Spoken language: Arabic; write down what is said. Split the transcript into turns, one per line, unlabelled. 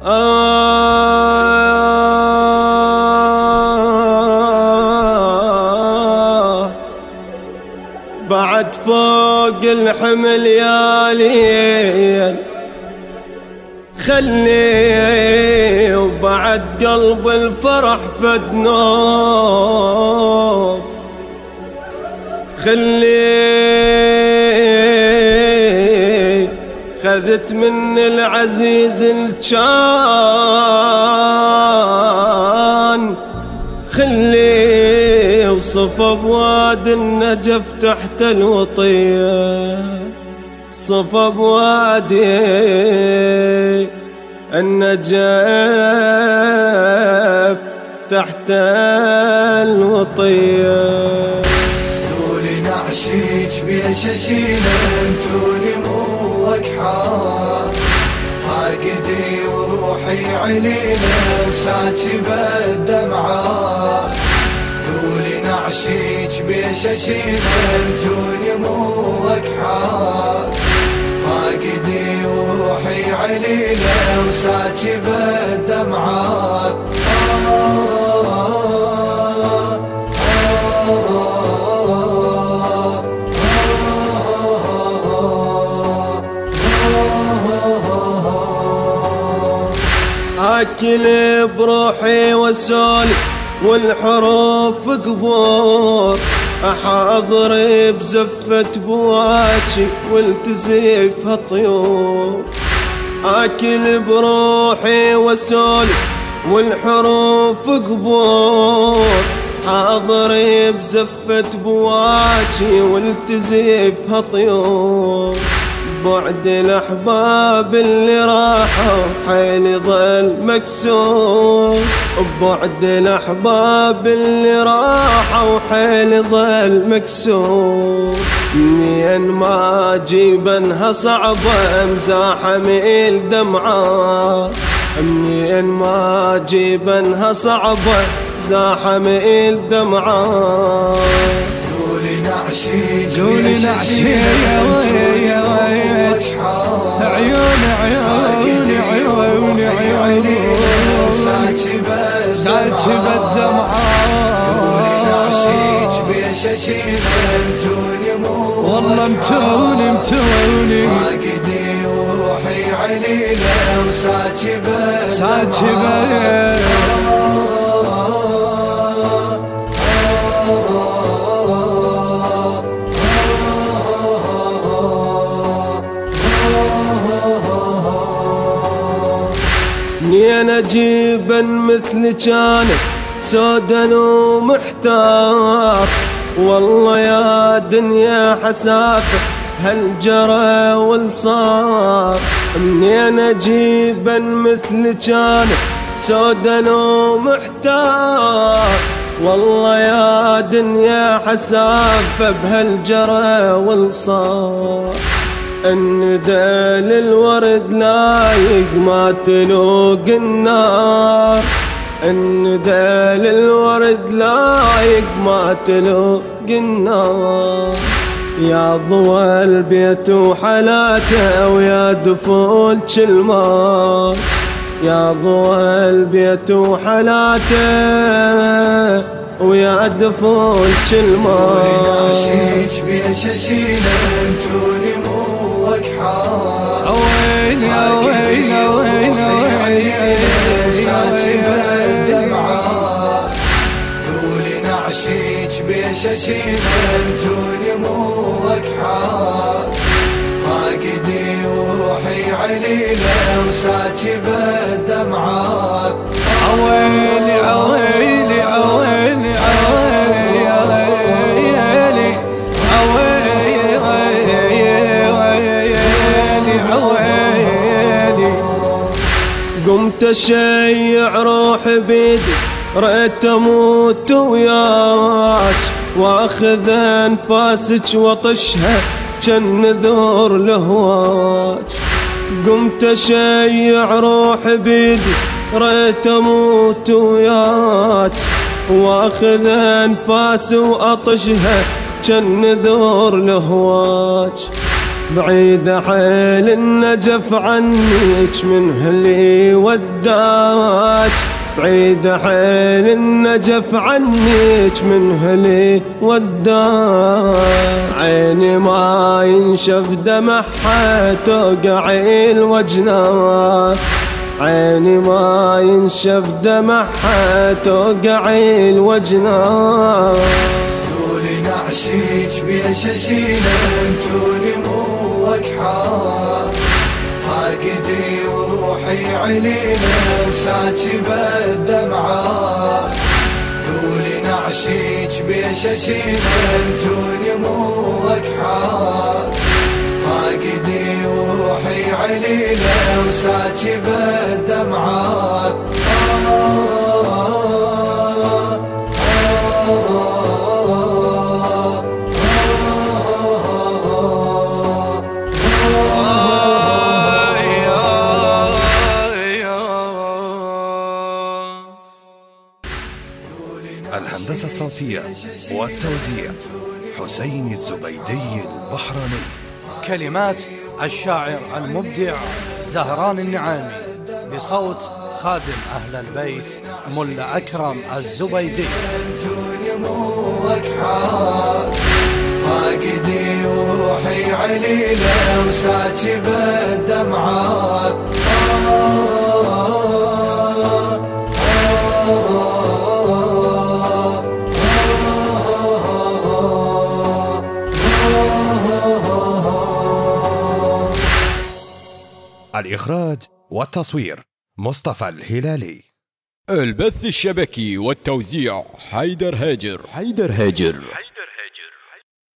بعد فوق الحمل يا ليل خلي وبعد قلب الفرح فد نوم خلي خذت من العزيز الجان خلي وصفى بواد النجف تحت الوطية صفى بوادي النجف تحت الوطية
تولي نعشيج بيششينا انتولي موك حار فاقدي وروحي علينا وساكب الدمعات تولي نعشيج بيششينا انتولي موك حار فاقدي وروحي علينا وساكب الدمعات
أكل بروحي وسولف والحروف قبور أحاضر بزفة بواجي والتزيفها طيور أكل بروحي وسولف والحروف قبور حاضر بزفة بواجي والتزيفها طيور بعد الأحباب اللي راحوا حيلي ظل مكسور بعد الأحباب اللي راحوا حيلي ظل مكسور منين ما جيبنها صعبة مزاحم الدمعة منين ما جيبنها صعبة زاحم الدمعة
قولي نعشيج
قولي نعشيج عيوني عيوني عيوني عيوني ساكب الدمعة
قولي نعشيج بيششينا انتوني مو
والله متوني
فاقدي وروحي علينا وساكب
منين أجيبن مثل كانت سودا ومحتار والله يا دنيا حسافة هل جرى والصار منين أجيبن مثل كانت سودا ومحتار والله يا دنيا حسافة بهالجرى والصار الندى للورد لايق ما تلوق النار الندى للورد لايق ما تلوق النار يا ضوى البيت وحلاته ويا دفول المار يا ضوى البيت وحلاته ويا دفول المار
قولي نعشيج بيششينا انتوني موك حار
وين يا وين يا وين يا وين
ساكب الدمعات قولي نعشيج بيششينا انتوني موك حار فاقدي وروحي علينا وساكب الدمعات
عويلي عويلي عويلي عويلي يا ويلي عويلي عويلي
قمت اشيع روح بيدي رأيت اموت وياك واخذ انفاسك واطشها جن ذور لهواك قمت اشيع روح بيدي رأيت اموت وياك واخذ انفاس واطشها جن ذور لهواك بعيد حيل النجف عنك من هلي وداك، بعيد حيل النجف عنك من هلي وداك. عيني ما ينشف دمعها توقعي الوجنات، عيني ما ينشف دمعها توقعي الوجنات.
قولي نعشيك بيشاشينا انتوني مو وكحات، فاقدي وروحي علينا وساكي بالدمعات. قولي نعشيك بيشاشينا انتوني مو وكحات، فاقدي وروحي علينا وساكي بالدمعات.
الهندسة الصوتية والتوزيع حسين الزبيدي البحراني.
كلمات الشاعر المبدع زهران النعامي، بصوت خادم أهل البيت ملا أكرم الزبيدي.
فاقدي وروحي علينا وساكي بالدمعات.
الإخراج والتصوير مصطفى الهلالي.
البث الشبكي والتوزيع حيدر هاجر.